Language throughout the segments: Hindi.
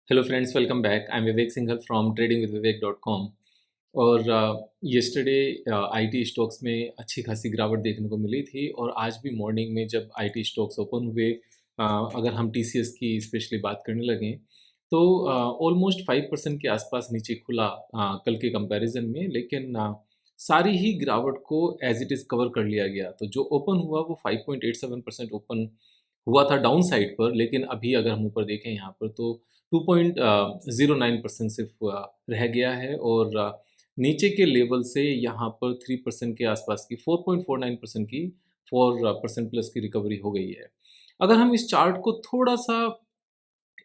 Hello friends, welcome back. I am Vivek Singhal from tradingwithvivek.com। और येस्टरडे आईटी स्टॉक्स में अच्छी खासी गिरावट देखने को मिली थी और आज भी मॉर्निंग में जब आईटी स्टॉक्स ओपन हुए, अगर हम टीसीएस की स्पेशली बात करने लगें तो ऑलमोस्ट 5% के आसपास नीचे खुला कल के कंपैरिजन में। लेकिन सारी ही गिरावट को एज इट इज़ कवर कर लिया गया। तो जो ओपन हुआ वो 5.87% ओपन हुआ था डाउन साइड पर, लेकिन अभी अगर हम ऊपर देखें यहाँ पर तो 2.09% सिर्फ रह गया है। और नीचे के लेवल से यहाँ पर 3% के आसपास की 4.49% की 4% प्लस की रिकवरी हो गई है। अगर हम इस चार्ट को थोड़ा सा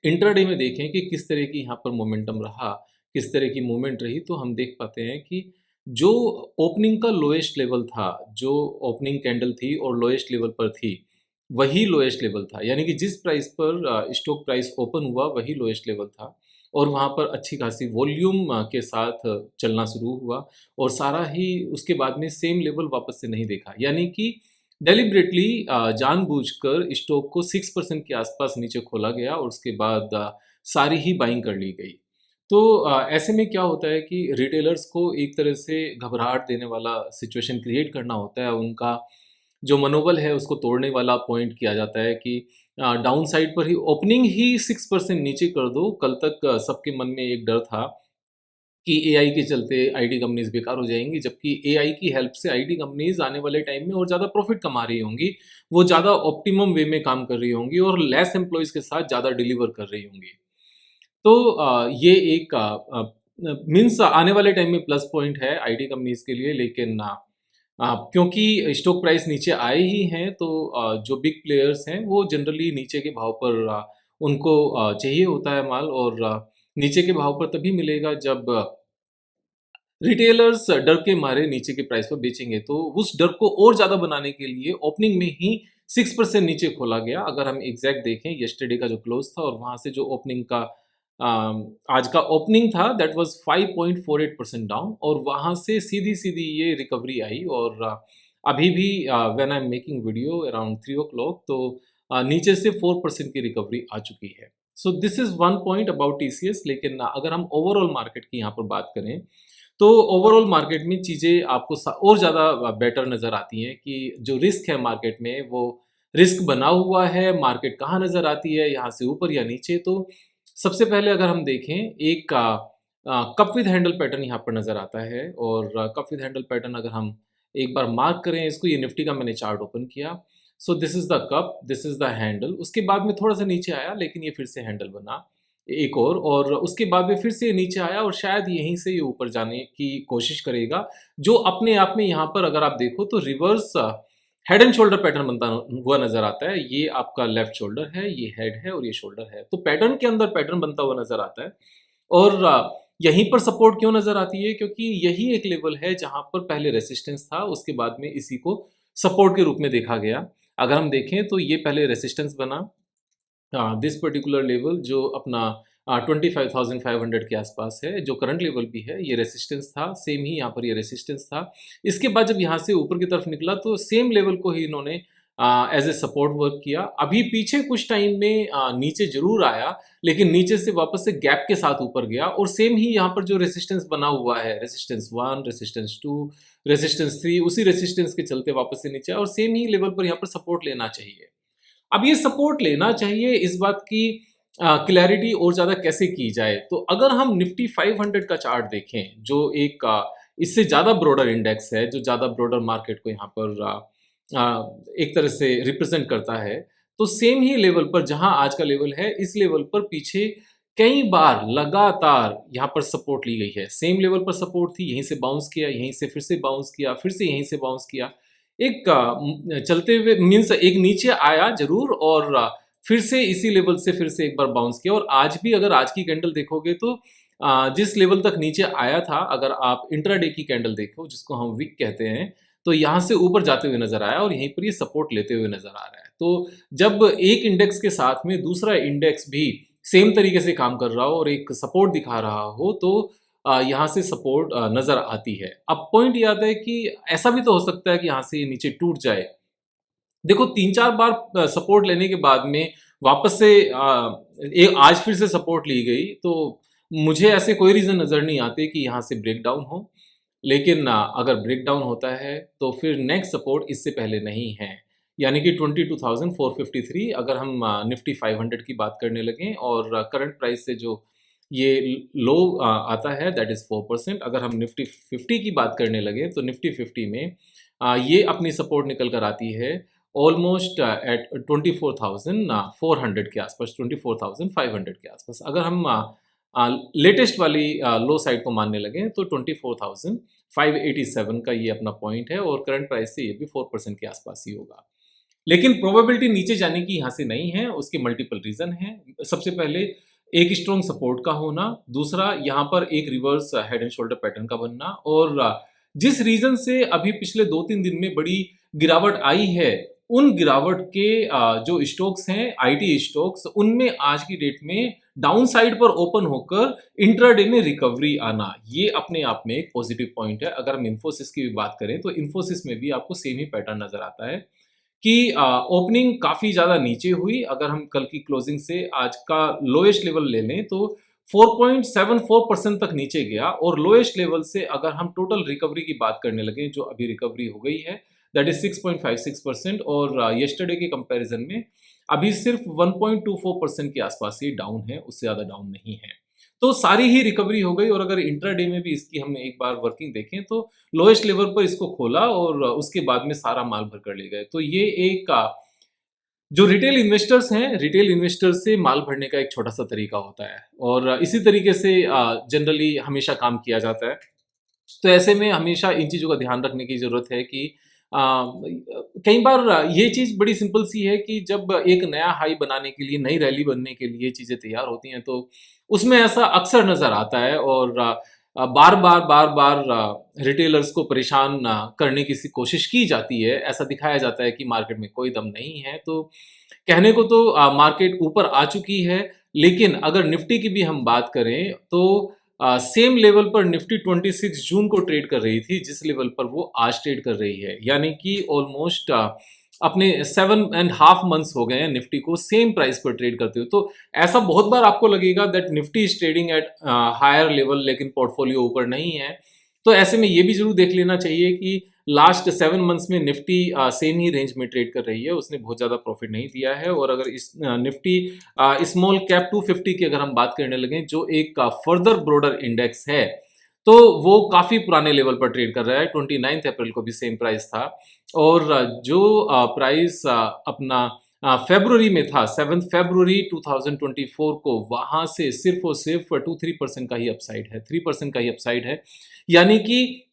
इंट्राडे में देखें कि किस तरह की यहाँ पर मोमेंटम रहा, किस तरह की मूवमेंट रही, तो हम देख पाते हैं कि जो ओपनिंग का लोएस्ट लेवल था, जो ओपनिंग कैंडल थी और लोएस्ट लेवल पर थी, वही लोएस्ट लेवल था। यानी कि जिस प्राइस पर स्टॉक प्राइस ओपन हुआ वही लोएस्ट लेवल था और वहाँ पर अच्छी खासी वॉल्यूम के साथ चलना शुरू हुआ और सारा ही उसके बाद में सेम लेवल वापस से नहीं देखा। यानी कि डेलिबरेटली जानबूझकर स्टॉक को 6% के आसपास नीचे खोला गया और उसके बाद सारी ही बाइंग कर ली गई। तो ऐसे में क्या होता है कि रिटेलर्स को एक तरह से घबराहट देने वाला सिचुएशन क्रिएट करना होता है। उनका जो मनोबल है उसको तोड़ने वाला पॉइंट किया जाता है कि डाउन साइड पर ही ओपनिंग ही 6% नीचे कर दो। कल तक सबके मन में एक डर था कि एआई के चलते आईटी कंपनीज बेकार हो जाएंगी, जबकि एआई की हेल्प से आईटी कंपनीज आने वाले टाइम में और ज़्यादा प्रॉफिट कमा रही होंगी, वो ज़्यादा ऑप्टिमम वे में काम कर रही होंगी और लेस एम्प्लॉयज़ के साथ ज़्यादा डिलीवर कर रही होंगी। तो ये एक मीन्स आने वाले टाइम में प्लस पॉइंट है आईटी कंपनीज के लिए। लेकिन क्योंकि स्टॉक प्राइस नीचे आए ही हैं तो जो बिग प्लेयर्स हैं वो जनरली नीचे के भाव पर उनको चाहिए होता है माल। और नीचे के भाव पर तभी मिलेगा जब रिटेलर्स डर के मारे नीचे के प्राइस पर बेचेंगे। तो उस डर को और ज़्यादा बनाने के लिए ओपनिंग में ही 6% नीचे खोला गया। अगर हम एग्जैक्ट देखें येस्टरडे का जो क्लोज था और वहाँ से जो ओपनिंग का आज का ओपनिंग था दैट वाज 5.48% डाउन और वहाँ से सीधी सीधी ये रिकवरी आई। और अभी भी when I am making video around 3 o'clock तो नीचे से 4% की रिकवरी आ चुकी है। So this is one point about TCS. लेकिन अगर हम ओवरऑल मार्केट की यहाँ पर बात करें तो ओवरऑल मार्केट में चीज़ें आपको और ज़्यादा बेटर नज़र आती हैं कि जो रिस्क है मार्केट में वो रिस्क बना हुआ है। मार्केट कहाँ नज़र आती है, यहाँ से ऊपर या नीचे। तो सबसे पहले अगर हम देखें एक कप विद हैंडल पैटर्न यहाँ पर नज़र आता है। और कप विद हैंडल पैटर्न अगर हम एक बार मार्क करें इसको, ये निफ्टी का मैंने चार्ट ओपन किया। So this is the cup, this is the handle. उसके बाद में थोड़ा सा नीचे आया लेकिन ये फिर से हैंडल बना एक और उसके बाद में फिर से ये नीचे आया और शायद यहीं से ये ऊपर जाने की कोशिश करेगा। जो अपने आप में यहाँ पर अगर आप देखो तो reverse head and shoulder pattern बनता हुआ नजर आता है। ये आपका लेफ्ट शोल्डर है, ये हेड है और ये शोल्डर है। तो पैटर्न के अंदर पैटर्न बनता हुआ नजर आता है। और यहीं पर सपोर्ट क्यों नजर आती है, क्योंकि यही एक लेवल है जहां पर पहले रेसिस्टेंस था, उसके बाद में इसी को सपोर्ट के रूप में देखा गया। अगर हम देखें तो ये पहले रेसिस्टेंस बना, दिस पर्टिकुलर लेवल जो अपना 25,500 के आसपास है, जो करंट लेवल भी है, ये रेसिस्टेंस था। सेम ही यहाँ पर ये रेसिस्टेंस था। इसके बाद जब यहाँ से ऊपर की तरफ निकला तो सेम लेवल को ही इन्होंने एज ए सपोर्ट वर्क किया। अभी पीछे कुछ टाइम में नीचे जरूर आया लेकिन नीचे से वापस से गैप के साथ ऊपर गया और सेम ही यहाँ पर जो रेसिस्टेंस बना हुआ है, रेसिस्टेंस 1, रेसिस्टेंस 2, रेसिस्टेंस 3, उसी रेसिस्टेंस के चलते वापस से नीचे और सेम ही लेवल पर यहाँ पर सपोर्ट लेना चाहिए। अब ये सपोर्ट लेना चाहिए, इस बात की क्लैरिटी और ज़्यादा कैसे की जाए। तो अगर हम निफ्टी 500 का चार्ट देखें जो एक इससे ज़्यादा ब्रॉडर इंडेक्स है, जो ज़्यादा ब्रॉडर मार्केट को यहाँ पर एक तरह से रिप्रेजेंट करता है, तो सेम ही लेवल पर जहां आज का लेवल है, इस लेवल पर पीछे कई बार लगातार यहाँ पर सपोर्ट ली गई है। सेम लेवल पर सपोर्ट थी, यहीं से बाउंस किया, यहीं से फिर से बाउंस किया, फिर से यहीं से बाउंस किया। एक चलते हुए मीन्स एक नीचे आया जरूर और फिर से इसी लेवल से फिर से एक बार बाउंस किया। और आज भी अगर आज की कैंडल देखोगे तो जिस लेवल तक नीचे आया था, अगर आप इंट्राडे की कैंडल देखो जिसको हम विक कहते हैं, तो यहाँ से ऊपर जाते हुए नजर आया और यहीं पर ये सपोर्ट लेते हुए नजर आ रहा है। तो जब एक इंडेक्स के साथ में दूसरा इंडेक्स भी सेम तरीके से काम कर रहा हो और एक सपोर्ट दिखा रहा हो तो यहाँ से सपोर्ट नजर आती है। अब पॉइंट ये आता है कि ऐसा भी तो हो सकता है कि यहाँ से ये नीचे टूट जाए। देखो 3-4 बार सपोर्ट लेने के बाद में वापस से आज फिर से सपोर्ट ली गई, तो मुझे ऐसे कोई रीज़न नज़र नहीं आते कि यहाँ से ब्रेक डाउन हो। लेकिन अगर ब्रेक डाउन होता है तो फिर नेक्स्ट सपोर्ट इससे पहले नहीं है, यानी कि 22,453 अगर हम निफ्टी 500 की बात करने लगें और करंट प्राइस से जो ये लो आता है दैट इज़ 4%। अगर हम निफ्टी 50 की बात करने लगे तो निफ्टी 50 में ये अपनी सपोर्ट निकल कर आती है ऑलमोस्ट एट 24,400 के आसपास, 24,500 के आसपास। अगर हम लेटेस्ट वाली लो साइड को मानने लगे तो 24,587 का ये अपना पॉइंट है और करंट प्राइस से ये भी 4% के आसपास ही होगा। लेकिन प्रोबेबिलिटी नीचे जाने की यहाँ से नहीं है, उसके मल्टीपल रीज़न हैं। सबसे पहले एक स्ट्रॉन्ग सपोर्ट का होना, दूसरा यहाँ पर एक reverse head and shoulder pattern का बनना, और जिस रीज़न से अभी पिछले 2-3 दिन में बड़ी गिरावट आई है, उन गिरावट के जो स्टॉक्स हैं, आईटी स्टॉक्स, उनमें आज की डेट में डाउन साइड पर ओपन होकर इंट्राडे में रिकवरी आना, ये अपने आप में एक पॉजिटिव पॉइंट है। अगर हम इन्फोसिस की भी बात करें तो इन्फोसिस में भी आपको सेम ही पैटर्न नज़र आता है कि ओपनिंग काफ़ी ज़्यादा नीचे हुई। अगर हम कल की क्लोजिंग से आज का लोएस्ट लेवल ले लें तो 4.74% तक नीचे गया, और लोएस्ट लेवल से अगर हम टोटल रिकवरी की बात करने लगे जो अभी रिकवरी हो गई है दैट इज 6.56%, और येस्टरडे के कंपैरिजन में अभी सिर्फ 1.24% के आसपास ही डाउन है, उससे ज़्यादा डाउन नहीं है। तो सारी ही रिकवरी हो गई, और अगर इंट्राडे में भी इसकी हम एक बार वर्किंग देखें तो लोएस्ट लेवल पर इसको खोला और उसके बाद में सारा माल भर कर ले गए। तो ये एक जो रिटेल इन्वेस्टर्स हैं, रिटेल इन्वेस्टर्स से माल भरने का एक छोटा सा तरीका होता है, और इसी तरीके से जनरली हमेशा काम किया जाता है। तो ऐसे में हमेशा इन चीज़ों का ध्यान रखने की ज़रूरत है कि कई बार ये चीज़ बड़ी सिंपल सी है कि जब एक नया हाई बनाने के लिए, नई रैली बनने के लिए चीज़ें तैयार होती हैं, तो उसमें ऐसा अक्सर नज़र आता है, और बार-बार रिटेलर्स को परेशान करने की कोशिश की जाती है। ऐसा दिखाया जाता है कि मार्केट में कोई दम नहीं है। तो कहने को तो मार्केट ऊपर आ चुकी है, लेकिन अगर निफ्टी की भी हम बात करें तो सेम लेवल पर निफ्टी 26 जून को ट्रेड कर रही थी जिस लेवल पर वो आज ट्रेड कर रही है, यानी कि ऑलमोस्ट अपने 7.5 मंथ्स हो गए हैं निफ्टी को सेम प्राइस पर ट्रेड करते हुए। तो ऐसा बहुत बार आपको लगेगा that Nifty is trading at higher level, लेकिन पोर्टफोलियो ऊपर नहीं है। तो ऐसे में ये भी जरूर देख लेना चाहिए कि लास्ट 7 मंथ्स में निफ्टी सेम ही रेंज में ट्रेड कर रही है, उसने बहुत ज़्यादा प्रॉफिट नहीं दिया है। और अगर इस निफ्टी स्मॉल कैप 250 की अगर हम बात करने लगे जो एक फर्दर ब्रॉडर इंडेक्स है, तो वो काफ़ी पुराने लेवल पर ट्रेड कर रहा है। 29 अप्रैल को भी सेम प्राइस था, और जो प्राइस अपना फरवरी में था 7 फरवरी 2024 को, वहाँ से सिर्फ और सिर्फ 2-3% का ही अपसाइड है, 3% का ही अपसाइड है। यानी कि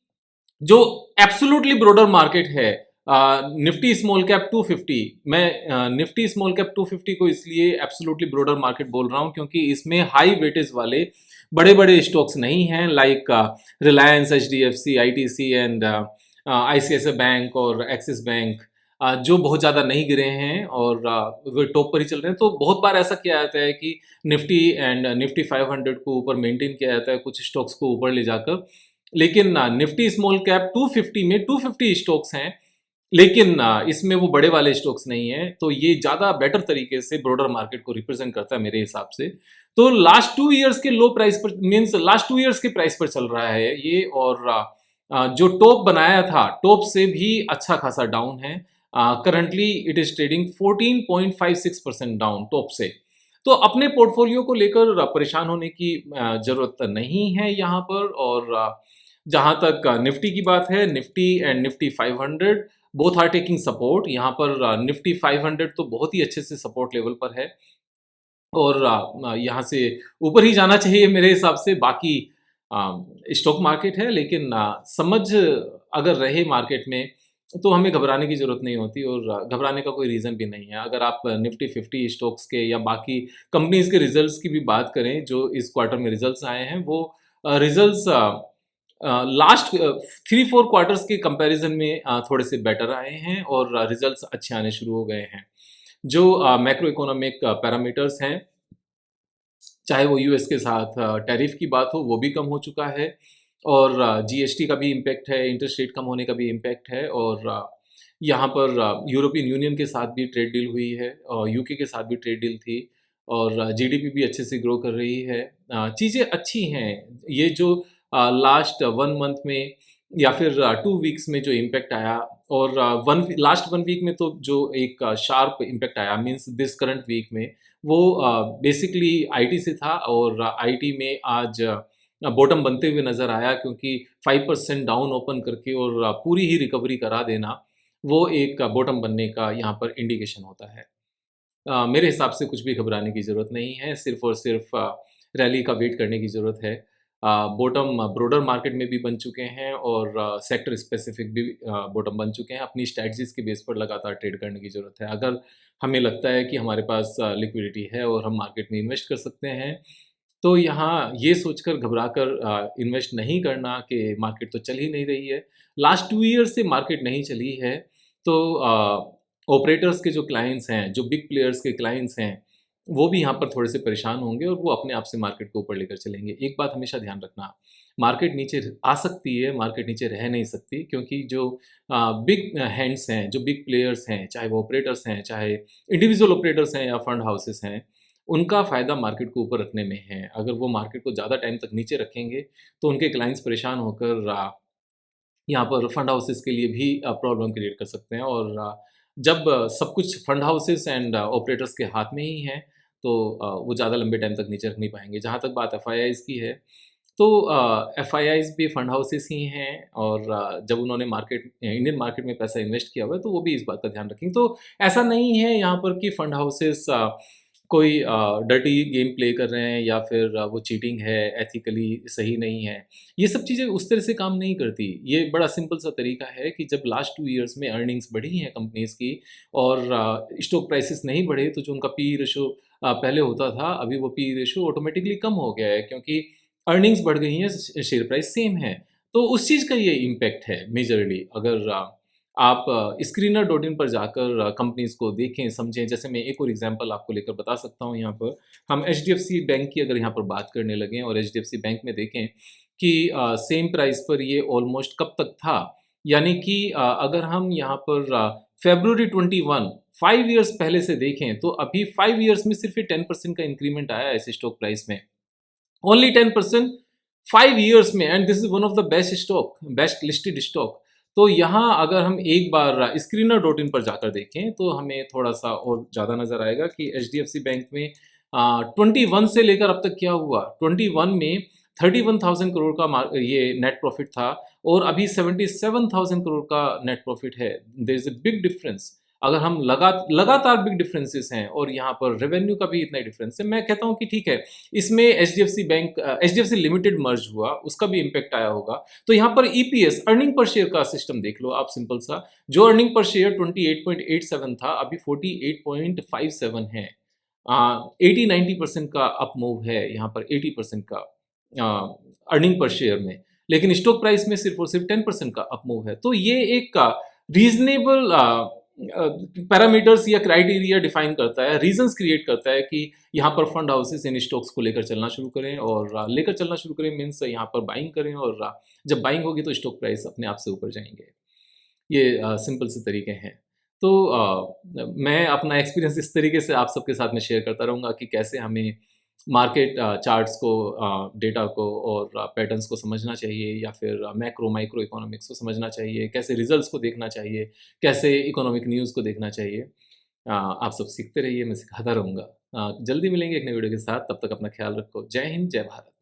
जो एब्सोल्युटली ब्रॉडर मार्केट है निफ्टी स्मॉल कैप 250, मैं निफ्टी स्मॉल कैप 250 को इसलिए एब्सोल्युटली ब्रॉडर मार्केट बोल रहा हूँ क्योंकि इसमें हाई वेटेज वाले बड़े बड़े स्टॉक्स नहीं हैं, like Reliance, HDFC, ITC and ICICI bank और एक्सिस बैंक, जो बहुत ज़्यादा नहीं गिरे हैं और वो टॉप पर ही चल रहे हैं। तो बहुत बार ऐसा किया जाता है कि निफ्टी एंड निफ्टी 500 को ऊपर मेंटेन किया जाता है कुछ स्टॉक्स को ऊपर ले जाकर, लेकिन निफ्टी स्मॉल कैप 250 में 250 स्टॉक्स हैं, लेकिन इसमें वो बड़े वाले स्टॉक्स नहीं हैं। तो ये ज़्यादा बेटर तरीके से ब्रॉडर मार्केट को रिप्रेजेंट करता है मेरे हिसाब से। तो लास्ट 2 ईयर्स के लो प्राइस पर, मीन्स लास्ट 2 ईयर्स के प्राइस पर चल रहा है ये, और जो टॉप बनाया था टॉप से भी अच्छा खासा डाउन है। Currently it is trading 14.56% down top से। तो अपने पोर्टफोलियो को लेकर परेशान होने की ज़रूरत नहीं है यहाँ पर। और जहाँ तक निफ्टी की बात है, Nifty and Nifty 500 both are taking support. यहाँ पर निफ्टी 500 तो बहुत ही अच्छे से सपोर्ट लेवल पर है, और यहाँ से ऊपर ही जाना चाहिए मेरे हिसाब से। बाकी स्टॉक मार्केट है, लेकिन समझ अगर रहे मार्केट में तो हमें घबराने की ज़रूरत नहीं होती, और घबराने का कोई रीज़न भी नहीं है। अगर आप निफ्टी 50 स्टॉक्स के या बाकी कंपनीज़ के रिजल्ट्स की भी बात करें जो इस क्वार्टर में रिजल्ट्स आए हैं, वो रिजल्ट्स लास्ट 3-4 क्वार्टर्स के कंपैरिजन में थोड़े से बेटर आए हैं, और रिजल्ट्स अच्छे आने शुरू हो गए हैं। जो मैक्रो इकोनॉमिक पैरामीटर्स हैं, चाहे वो यूएस के साथ टैरिफ की बात हो, वो भी कम हो चुका है, और जीएसटी का भी इम्पैक्ट है, इंटरेस्ट रेट कम होने का भी इम्पैक्ट है, और यहाँ पर यूरोपियन यूनियन के साथ भी ट्रेड डील हुई है और यूके के साथ भी ट्रेड डील थी और जीडीपी भी अच्छे से ग्रो कर रही है। चीज़ें अच्छी हैं। ये जो लास्ट 1 मंथ में या फिर 2 वीक्स में जो इम्पैक्ट आया और लास्ट 1 वीक में तो जो एक शार्प इम्पैक्ट आया मीन्स दिस करंट वीक में वो बेसिकली आईटी से था और आईटी में आज बॉटम बनते हुए नज़र आया क्योंकि 5% डाउन ओपन करके और पूरी ही रिकवरी करा देना, वो एक बॉटम बनने का यहाँ पर इंडिकेशन होता है। मेरे हिसाब से कुछ भी घबराने की ज़रूरत नहीं है, सिर्फ़ और सिर्फ़ रैली का वेट करने की ज़रूरत है। बॉटम ब्रॉडर मार्केट में भी बन चुके हैं और सेक्टर स्पेसिफ़िक भी बॉटम बन चुके हैं। अपनी स्ट्रैटेजीज़ के बेस पर लगातार ट्रेड करने की ज़रूरत है। अगर हमें लगता है कि हमारे पास लिक्विडिटी है और हम मार्केट में इन्वेस्ट कर सकते हैं, तो यहाँ ये सोचकर घबराकर इन्वेस्ट नहीं करना कि मार्केट तो चल ही नहीं रही है। लास्ट 2 ईयर से मार्केट नहीं चली है, तो ऑपरेटर्स के जो क्लाइंट्स हैं, जो बिग प्लेयर्स के क्लाइंट्स हैं, वो भी यहाँ पर थोड़े से परेशान होंगे और वो अपने आप से मार्केट को ऊपर लेकर चलेंगे। एक बात हमेशा ध्यान रखना, मार्केट नीचे आ सकती है, मार्केट नीचे रह नहीं सकती क्योंकि जो बिग हैंड्स हैं, जो बिग प्लेयर्स हैं, चाहे वो ऑपरेटर्स हैं, चाहे इंडिविजुअल ऑपरेटर्स हैं या फंड हाउसेस हैं, उनका फ़ायदा मार्केट को ऊपर रखने में है। अगर वो मार्केट को ज़्यादा टाइम तक नीचे रखेंगे, तो उनके क्लाइंट्स परेशान होकर यहाँ पर फंड हाउसेस के लिए भी प्रॉब्लम क्रिएट कर सकते हैं और जब सब कुछ फंड हाउसेस एंड ऑपरेटर्स के हाथ में ही है, तो वो ज़्यादा लंबे टाइम तक नीचे रख नहीं पाएँगे। जहाँ तक बात एफआईआईज़ की है, तो एफआईआईज़ भी फंड हाउसेस ही हैं और जब उन्होंने इंडियन मार्केट में पैसा इन्वेस्ट किया हुआ है, तो वो भी इस बात का ध्यान रखेंगे। तो ऐसा नहीं है यहाँ पर कि फंड हाउसेस कोई डर्टी गेम प्ले कर रहे हैं या फिर वो चीटिंग है, एथिकली सही नहीं है। ये सब चीज़ें उस तरह से काम नहीं करती। ये बड़ा सिंपल सा तरीका है कि जब लास्ट 2 ईयर्स में अर्निंग्स बढ़ी हैं कंपनीज़ की और स्टॉक प्राइसेस नहीं बढ़े, तो जो उनका पी रेशो पहले होता था, अभी वो पी रेशो ऑटोमैटिकली कम हो गया है क्योंकि अर्निंग्स बढ़ गई हैं, शेयर प्राइस सेम है। तो उस चीज़ का ये इम्पैक्ट है मेजरली। अगर आप स्क्रीनर डॉट इन पर जाकर कंपनीज़ को देखें, समझें। जैसे मैं एक और एग्ज़ाम्पल आपको लेकर बता सकता हूँ यहाँ पर। हम एचडीएफसी बैंक की अगर यहाँ पर बात करने लगें और एचडीएफसी बैंक में देखें कि सेम प्राइस पर ये ऑलमोस्ट कब तक था? यानी कि अगर हम यहाँ पर फ़रवरी 21 5 इयर्स पहले से देखें, तो अभी 5 इयर्स में सिर्फ़ ये 10% का इंक्रीमेंट आया है इस स्टॉक प्राइस में। ओनली 10% 5 इयर्स में and this is one of the best listed stock. तो यहाँ अगर हम एक बार स्क्रीनर डॉट इन पर जाकर देखें, तो हमें थोड़ा-सा और ज़्यादा नज़र आएगा कि एचडीएफसी बैंक में 21 से लेकर अब तक क्या हुआ? 21 में 31,000 करोड़ का ये नेट प्रॉफ़िट था और अभी 77,000 करोड़ का नेट प्रॉफ़िट है। There is a big difference. अगर हम लगातार बिग डिफरेंसेस हैं और यहाँ पर रेवेन्यू का भी इतना ही डिफरेंस है, मैं कहता हूँ कि ठीक है, इसमें एचडीएफसी लिमिटेड मर्ज हुआ, उसका भी इम्पैक्ट आया होगा। तो यहाँ पर ईपीएस अर्निंग पर शेयर का सिस्टम देख लो आप, सिंपल सा। जो अर्निंग पर शेयर 28.87 था, अभी 48.57 है। 80-90% का अप मूव है यहाँ पर, 80% का अर्निंग पर शेयर में। लेकिन स्टॉक प्राइस में सिर्फ और सिर्फ 10% का अप मूव है। तो ये एक रीजनेबल पैरामीटर्स या क्राइटेरिया डिफाइन करता है, रीजंस क्रिएट करता है कि यहाँ पर फंड हाउसेस इन स्टॉक्स को लेकर चलना शुरू करें और लेकर चलना शुरू करें मीन्स यहाँ पर बाइंग करें और जब बाइंग होगी तो स्टॉक प्राइस अपने आप से ऊपर जाएंगे। ये सिंपल से तरीके हैं। तो मैं अपना एक्सपीरियंस इस तरीके से आप सबके साथ में शेयर करता रहूँगा कि कैसे हमें मार्केट चार्ट्स को, डेटा को और पैटर्न्स को समझना चाहिए या फिर मैक्रो माइक्रो इकोनॉमिक्स को समझना चाहिए, कैसे रिजल्ट्स को देखना चाहिए, कैसे इकोनॉमिक न्यूज़ को देखना चाहिए। आप सब सीखते रहिए, मैं सिखाता रहूँगा। जल्दी मिलेंगे एक नई वीडियो के साथ, तब तक अपना ख्याल रखो। जय हिंद, जय भारत।